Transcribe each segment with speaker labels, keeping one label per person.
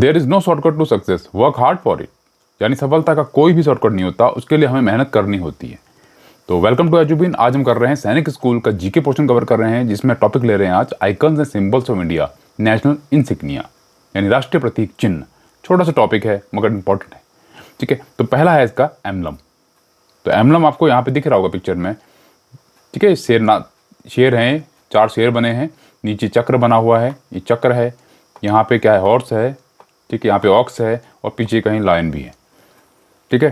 Speaker 1: There is no shortcut to success, work hard for it. यानी सफलता का कोई भी शॉर्टकट नहीं होता, उसके लिए हमें मेहनत करनी होती है। तो वेलकम टू एजुबिन। आज हम कर रहे हैं सैनिक स्कूल का जीके पोर्शन कवर कर रहे हैं, जिसमें टॉपिक ले रहे हैं आज icons and symbols of India, national insignia, यानी राष्ट्रीय प्रतीक चिन्ह। छोटा सा टॉपिक है मगर इंपॉर्टेंट है। ठीक है, तो पहला है इसका एम्बलम। तो एम्बलम आपको यहाँ पे दिख रहा होगा पिक्चर में। ठीक है, शेर हैं, 4 शेर बने हैं, नीचे चक्र बना हुआ है, ये चक्र है, यहाँ पे क्या है, हॉर्स है, ठीक है, यहाँ पे ऑक्स है और पीछे कहीं लायन भी है। ठीक है,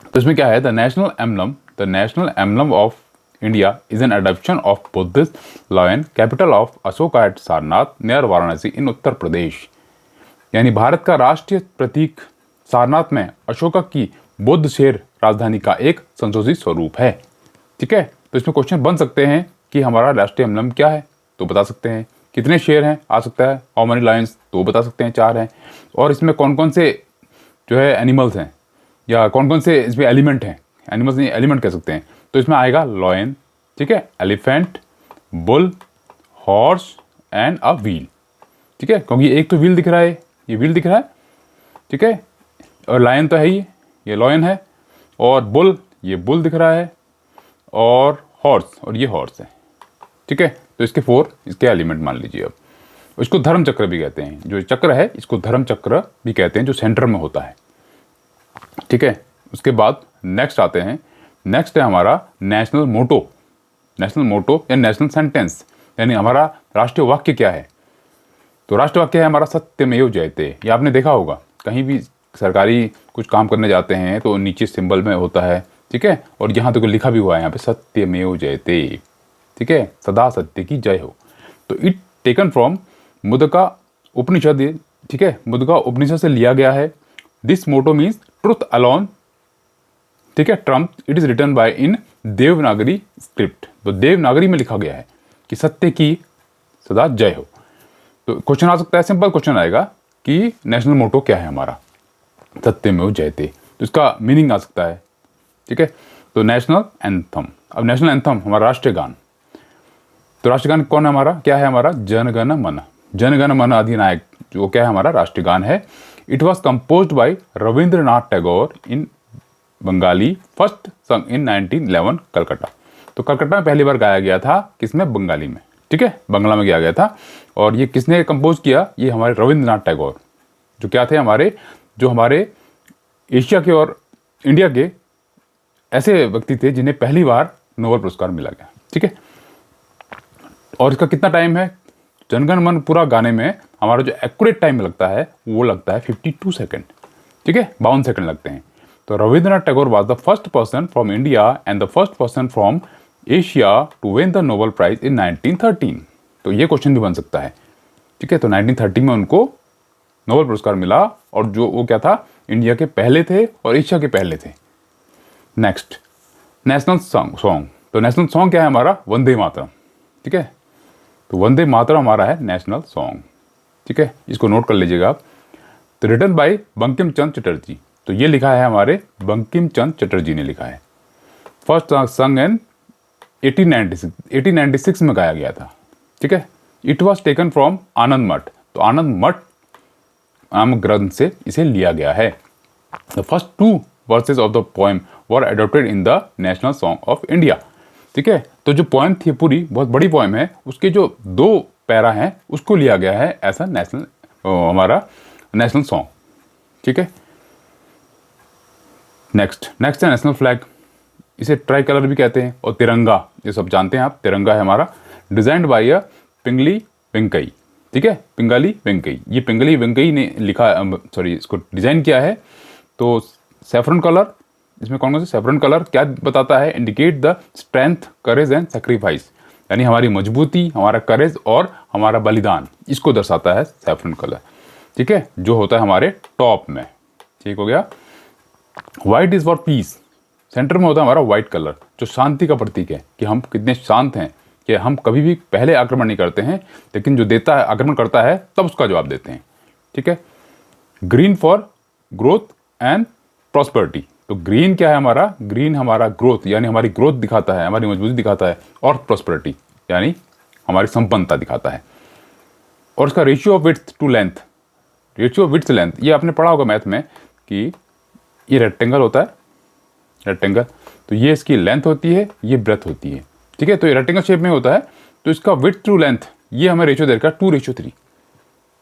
Speaker 1: तो इसमें क्या है, the national emblem of India is an adoption of Buddhist lion, capital of Ashoka at Sarnath near Varanasi in Uttar Pradesh. यानी भारत का राष्ट्रीय प्रतीक सारनाथ में अशोका की बुद्ध शेर राजधानी का एक संशोधित स्वरूप है। ठीक है, तो इसमें क्वेश्चन बन सकते हैं कि हमारा राष्ट्रीय एम्बलम क्या है, तो बता सकते हैं। कितने शेर हैं आ सकता है, हाउ मेनी लायंस, तो बता सकते हैं 4 हैं। और इसमें कौन कौन से जो है एनिमल्स हैं, या कौन कौन से इसमें एलिमेंट हैं, एनिमल्स नहीं एलिमेंट कह सकते हैं। तो इसमें आएगा लॉयन, ठीक है, elephant, bull, horse and a wheel. ठीक है, क्योंकि एक तो व्हील दिख रहा है, ये व्हील दिख रहा है, ठीक है, और लायन तो है ही, ये लॉयन है, और बुल, ये बुल दिख रहा है, और हॉर्स, और ये हॉर्स है। ठीक है, तो इसके 4 इसके एलिमेंट मान लीजिए। अब इसको धर्म चक्र भी कहते हैं, जो चक्र है इसको धर्म चक्र भी कहते हैं, जो सेंटर में होता है। ठीक है, उसके बाद नेक्स्ट आते हैं, नेक्स्ट है हमारा नेशनल मोटो या नेशनल सेंटेंस, यानी हमारा राष्ट्रीय वाक्य क्या है। तो राष्ट्रीय वाक्य है हमारा सत्यमेव जयते। ये आपने देखा होगा, कहीं भी सरकारी कुछ काम करने जाते हैं तो नीचे सिंबल में होता है। ठीक है, और यहाँ तो लिखा भी हुआ है यहाँ पे सत्यमेव जयते। ठीक है, सदा सत्य की जय हो। तो it taken from Mudgala Upanishad. ठीक है, मुद्गला उपनिषद से लिया गया है। This motto means truth alone. ठीक है, ट्रम्प it is written by in Devanagari script. तो देवनागरी में लिखा गया है कि सत्य की सदा जय हो। तो क्वेश्चन आ सकता है, सिंपल क्वेश्चन आएगा कि नेशनल मोटो क्या है हमारा, सत्यमेव जयते। तो इसका मीनिंग आ सकता है। ठीक है, तो नेशनल एंथम। अब नेशनल एंथम हमारा राष्ट्रीय गान। तो राष्ट्रीय गान कौन है हमारा, क्या है हमारा, जनगण मन अधिनायक, जो क्या है हमारा राष्ट्रीय गान है। It was composed bye Rabindranath Tagore in Bengali, first संग इन 1911 कलकत्ता। तो कलकत्ता में पहली बार गाया गया था, किसमें, बंगाली में। ठीक है, बंगला में गाया गया था। और ये किसने कंपोज किया, ये हमारे रविंद्रनाथ टैगोर, जो क्या थे हमारे एशिया के और इंडिया के ऐसे व्यक्ति थे जिन्हें पहली बार नोबेल पुरस्कार मिला गया। ठीक है, और इसका कितना टाइम है, जनगण मन पूरा गाने में हमारा जो एक्यूरेट टाइम लगता है वो लगता है 52 सेकेंड। ठीक है, 52 सेकेंड लगते हैं। तो Rabindranath Tagore was the first person from India and the first person from Asia to win the Nobel prize in 1913। तो ये क्वेश्चन भी बन सकता है। ठीक है, तो 1930 में उनको नोबेल पुरस्कार मिला, और जो वो क्या था, इंडिया के पहले थे और एशिया के पहले थे। Next, national song. तो नेशनल सॉन्ग क्या है हमारा, वंदे मातरम। ठीक है, तो वंदे मातरम हमारा है नेशनल सॉन्ग। ठीक है, इसको नोट कर लीजिएगा आप। तो रिटन बाय बंकिम चंद्र चटर्जी। तो ये लिखा है हमारे बंकिम चंद्र चटर्जी ने लिखा है। फर्स्ट संग इन 1896 में गाया गया था। ठीक है, इट वॉज टेकन फ्रॉम आनंद मठ। तो आनंद मठ नामक ग्रंथ से इसे लिया गया है। The first 2 versus of the poem were adopted in the national song of India. ठीक है, तो जो पोएम थी पूरी बहुत बड़ी पोएम है, उसके जो 2 पैरा हैं उसको लिया गया है ऐसा हमारा नेशनल सॉन्ग। ठीक है, नेक्स्ट है नेशनल फ्लैग। इसे ट्राई कलर भी कहते हैं, और तिरंगा, ये सब जानते हैं आप। तिरंगा है हमारा डिजाइन्ड बाय पिंगली वेंकई। ठीक है, पिंगाली वेंकई, ये पिंगली वेंकई ने लिखा, इसको डिजाइन किया है। तो सैफरन कलर, इसमें कौन कौन से सैफरन कलर क्या बताता है, indicate the strength, courage and sacrifice, यानी हमारी मजबूती, हमारा करेज और हमारा बलिदान, इसको दर्शाता है सैफरन कलर। ठीक है, जो होता है हमारे टॉप में। ठीक हो गया। White is for piece, centre में होता है हमारा वाइट कलर, जो शांति का प्रतीक है, कि हम कितने शांत हैं, कि हम कभी भी पहले आक्रमण नहीं करते हैं, लेकिन जो देता है, आक्रमण करता है, तब उसका जवाब देते हैं। ठीक है, green for growth and prosperity. तो ग्रीन क्या है हमारा, ग्रीन हमारा ग्रोथ, यानी हमारी ग्रोथ दिखाता है, हमारी मजबूती दिखाता है, और प्रॉस्पेरिटी यानी हमारी संपन्नता दिखाता है। और इसका ratio of width to length, ratio width length, ये आपने पढ़ा होगा मैथ में कि ये रेक्टेंगल होता है, रेक्टेंगल, तो ये इसकी लेंथ होती है, ये ब्रेथ होती है, ठीक है। तो ये रेक्टेंगल शेप में होता है, तो इसका विड्थ टू लेंथ ये हमें रेशियो दे रखा है 2:3।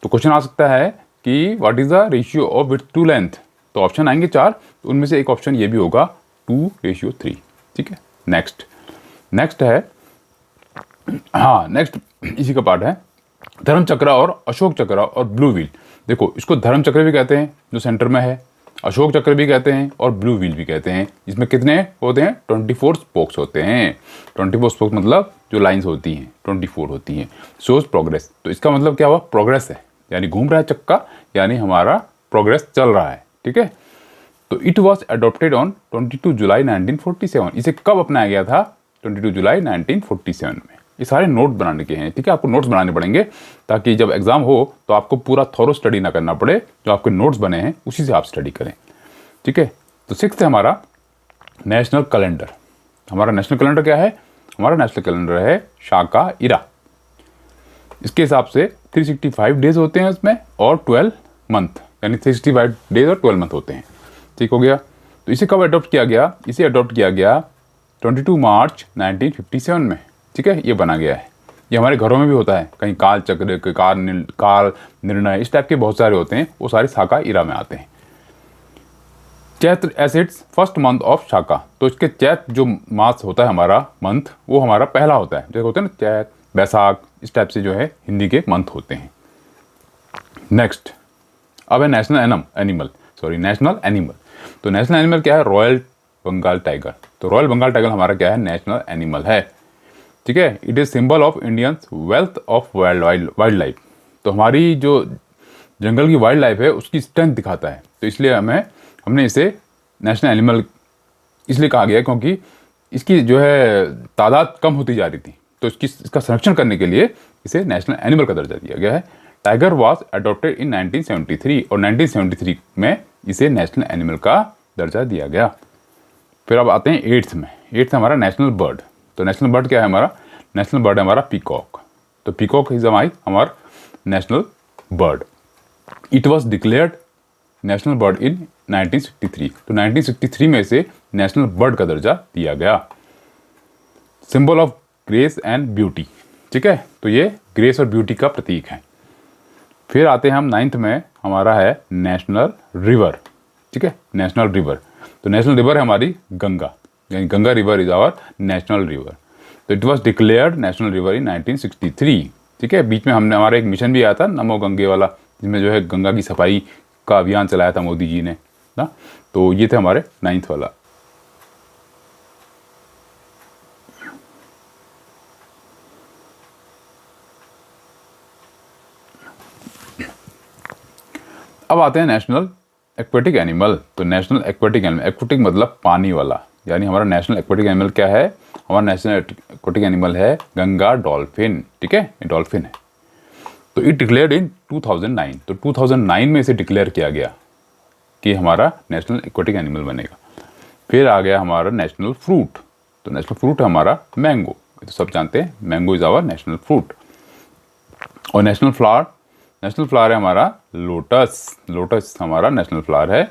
Speaker 1: तो क्वेश्चन आ सकता है कि what is the ratio of width to length, तो ऑप्शन आएंगे 4, तो उनमें से एक ऑप्शन ये भी होगा 2:3, ठीक है। नेक्स्ट है, हाँ नेक्स्ट इसी का पार्ट है, धर्म चक्र और अशोक चक्र और ब्लू व्हील। देखो इसको धर्म चक्र भी कहते हैं जो सेंटर में है, अशोक चक्र भी कहते हैं और ब्लू व्हील भी कहते हैं। इसमें कितने होते हैं, 24 स्पोक्स होते हैं। 24 स्पोक्स मतलब जो लाइंस होती हैं 24 होती हैं। शोज प्रोग्रेस, तो इसका मतलब क्या हुआ, प्रोग्रेस है, यानी घूम रहा है चक्का, यानी हमारा प्रोग्रेस चल रहा है, ठीक है। तो इट वॉज अडोप्टेड ऑन 22 जुलाई 1947। इसे कब अपनाया गया था, 22 जुलाई 1947 में। ये सारे नोट बनाने के हैं, ठीक है, आपको नोट्स बनाने पड़ेंगे ताकि जब एग्जाम हो तो आपको पूरा थॉरो स्टडी ना करना पड़े, जो आपके नोट्स बने हैं उसी से आप स्टडी करें, ठीक है। तो 6th है हमारा नेशनल कैलेंडर। हमारा नेशनल कैलेंडर क्या है, हमारा नेशनल कैलेंडर है शाका इरा। इसके हिसाब से 365 डेज होते हैं उसमें और 12 मंथ, यानी 365 डेज और 12 मंथ होते हैं, ठीक हो गया। तो इसे कब अडॉप्ट किया गया, इसे अडॉप्ट किया गया 22 मार्च 1957 में, ठीक है। ये बना गया है, ये हमारे घरों में भी होता है, कहीं काल चक्र, काल निर्णय, इस टाइप के बहुत सारे होते हैं, वो सारे शाका इरा में आते हैं। Chaitra acids first month of Shaka, तो इसके चैत जो मास होता है हमारा मंथ, वो हमारा पहला होता है, जैसे होते हैं ना चैत, बैसाख, इस टाइप से जो है हिंदी के मंथ होते हैं। नेक्स्ट अब है नेशनल एनिमल। तो नेशनल एनिमल क्या है, रॉयल बंगाल टाइगर। तो रॉयल बंगाल टाइगर हमारा क्या है, नेशनल एनिमल है, ठीक है। It is symbol of Indians wealth of wild life. तो हमारी जो जंगल की वाइल्ड लाइफ है उसकी स्ट्रेंथ दिखाता है, तो इसलिए हमने इसे नेशनल एनिमल इसलिए कहा गया क्योंकि इसकी जो है तादाद कम होती जा रही थी, तो इसका संरक्षण करने के लिए इसे नेशनल एनिमल का दर्जा दिया गया है। टाइगर वॉज अडॉप्टेड इन 1973 और 1973 में इसे नेशनल एनिमल का दर्जा दिया गया। फिर अब आते हैं 8th में। 8th हमारा नेशनल बर्ड। तो नेशनल बर्ड क्या है हमारा, नेशनल बर्ड है हमारा पीकॉक। तो पीकॉक इज हमारा national bird. It was declared national bird in 1963। तो 1963 में इसे नेशनल बर्ड का दर्जा दिया गया। Symbol of grace and beauty, ठीक है, तो ये ग्रेस और ब्यूटी का प्रतीक है। फिर आते हैं हम 9th में, हमारा है नेशनल रिवर, ठीक है, नेशनल रिवर। तो नेशनल रिवर है हमारी गंगा, यानी Ganga river is our national river. तो it was declared national river in 1963, ठीक है। बीच में हमने हमारा एक मिशन भी आया था नमो गंगे वाला, जिसमें जो है गंगा की सफाई का अभियान चलाया था मोदी जी ने ना। तो ये थे हमारे 9th वाला। अब आते हैं नेशनल एक्वेटिक एनिमल। तो नेशनल एक्वेटिक एनिमल, एक्वेटिक मतलब पानी वाला, यानी हमारा नेशनल एक्वेटिक एनिमल क्या है, हमारा नेशनल एक्वेटिक एनिमल है गंगा डॉल्फिन, ठीक है, ये डॉल्फिन है। तो इट डिक्लेयर्ड इन 2009। तो 2009 में इसे डिक्लेयर किया गया कि हमारा नेशनल एक्वेटिक एनिमल बनेगा। फिर आ गया हमारा नेशनल फ्रूट। तो नेशनल फ्रूट है हमारा मैंगो, ये तो सब जानते हैं, mango is our national fruit. और नेशनल फ्लावर है हमारा लोटस। लोटस हमारा नेशनल फ्लावर है।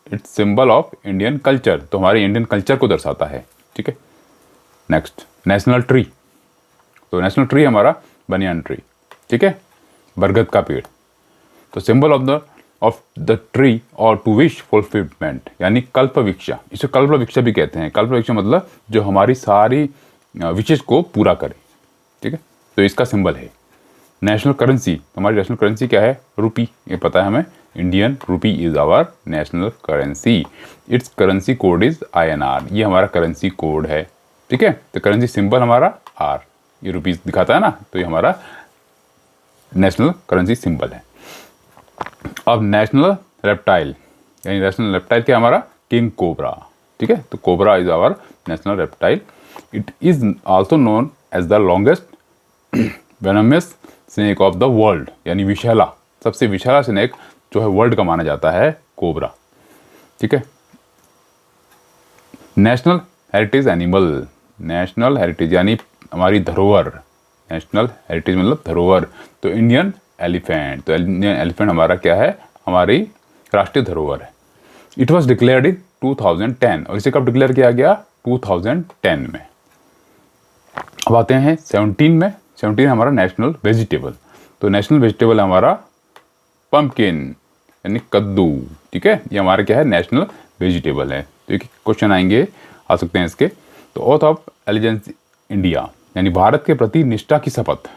Speaker 1: It's symbol of Indian culture, तो हमारे इंडियन कल्चर को दर्शाता है, ठीक है। Next national tree. तो नेशनल ट्री हमारा बनियान ट्री, ठीक है, बरगद का पेड़। तो सिंबल ऑफ द ट्री और टू विश फुलफिलमेंट, यानी कल्प वृक्षा, इसे कल्प वृक्षा भी कहते हैं। कल्प वृक्षा मतलब जो हमारी सारी विशेष को पूरा करे, ठीक है, तो इसका सिंबल है। नेशनल करेंसी, हमारी नेशनल करेंसी क्या है, रुपी, ये पता है हमें, Indian rupee is our national currency. Its currency code is INR, ये हमारा करेंसी कोड है, ठीक है। तो करेंसी सिंबल हमारा R, ये रुपीज दिखाता है ना, तो ये हमारा नेशनल करेंसी सिंबल है। अब नेशनल रेप्टाइल, यानी नेशनल रेप्टाइल क्या हमारा, किंग कोबरा, ठीक है। तो cobra is our national reptile. It is also known as the longest venomous snake of the world, यानी विषैला, सबसे विषैला स्नेक जो है वर्ल्ड का माना जाता है कोबरा, ठीक है। National heritage animal, national heritage यानी हमारी धरोहर, नेशनल हेरिटेज मतलब धरोहर। तो इंडियन एलिफेंट, तो इंडियन एलिफेंट हमारा क्या है, हमारी राष्ट्रीय धरोहर है। इट वॉज डिक्लेयर्ड इन 2010 और इसे कब डिक्लेयर किया गया? 2010 में। अब आते हैं 17 में। 17 हमारा नेशनल वेजिटेबल। तो नेशनल वेजिटेबल हमारा पम्पकिन यानी कद्दू। ठीक है, ये हमारा क्या है? नेशनल वेजिटेबल है। तो एक क्वेश्चन आएंगे, आ सकते हैं इसके। तो ओथ ऑफ एलिजेंस इंडिया यानी भारत के प्रति निष्ठा की शपथ।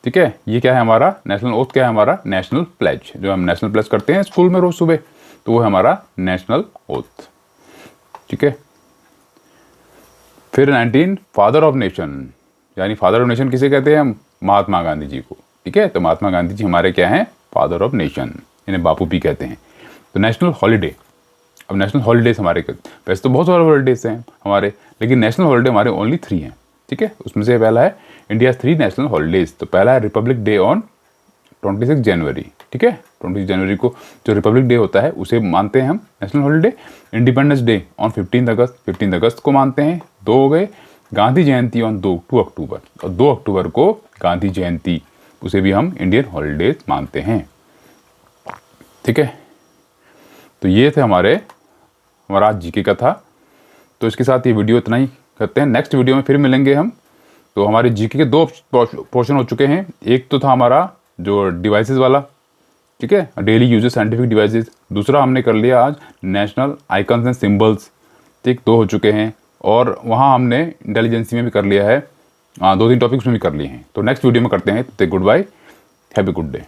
Speaker 1: ठीक है, ये क्या है हमारा नेशनल ओथ? क्या है हमारा? National pledge. जो हम नेशनल प्लेज करते हैं स्कूल में रोज सुबह, तो वो है हमारा नेशनल ओथ। ठीक है, फिर 19 फादर ऑफ नेशन यानी फादर ऑफ नेशन किसे कहते हैं हम? महात्मा गांधी जी को। ठीक है, तो महात्मा गांधी जी हमारे क्या हैं? फादर ऑफ नेशन, इन्हें बापू भी कहते हैं। तो नेशनल हॉलीडे, अब नेशनल हॉलीडेज हमारे वैसे तो बहुत सारे हॉलीडेज हैं हमारे, लेकिन नेशनल हॉलीडे हमारे ओनली 3 हैं। ठीक है, उसमें से पहला है इंडिया 3 नेशनल हॉलीडेज। तो पहला है रिपब्लिक डे ऑन 26 जनवरी। ठीक है, 26 जनवरी को जो रिपब्लिक डे होता है उसे मानते हैं हम national holiday. Independence day on 15 अगस्त, 15 अगस्त को मानते हैं। 2 हो गए। गांधी जयंती ऑन 2 अक्टूबर, और 2 अक्टूबर को गांधी जयंती, उसे भी हम इंडियन हॉलीडेज मानते हैं। ठीक है, तो ये थे हमारा आज जीके का था। तो इसके साथ ये वीडियो इतना ही करते हैं। नेक्स्ट वीडियो में फिर मिलेंगे हम। तो हमारे जीके के 2 पोर्शन हो चुके हैं। एक तो था हमारा जो डिवाइसेस वाला, ठीक है, डेली यूजेस साइंटिफिक डिवाइसेस। दूसरा हमने कर लिया आज नेशनल आइकन्स एंड सिंबल्स। ठीक, 2 हो चुके हैं। और वहाँ हमने इंटेलिजेंसी में भी कर लिया है, 2-3 टॉपिक्स में भी कर लिए हैं। तो नेक्स्ट वीडियो में करते हैं। Goodbye, have a good day.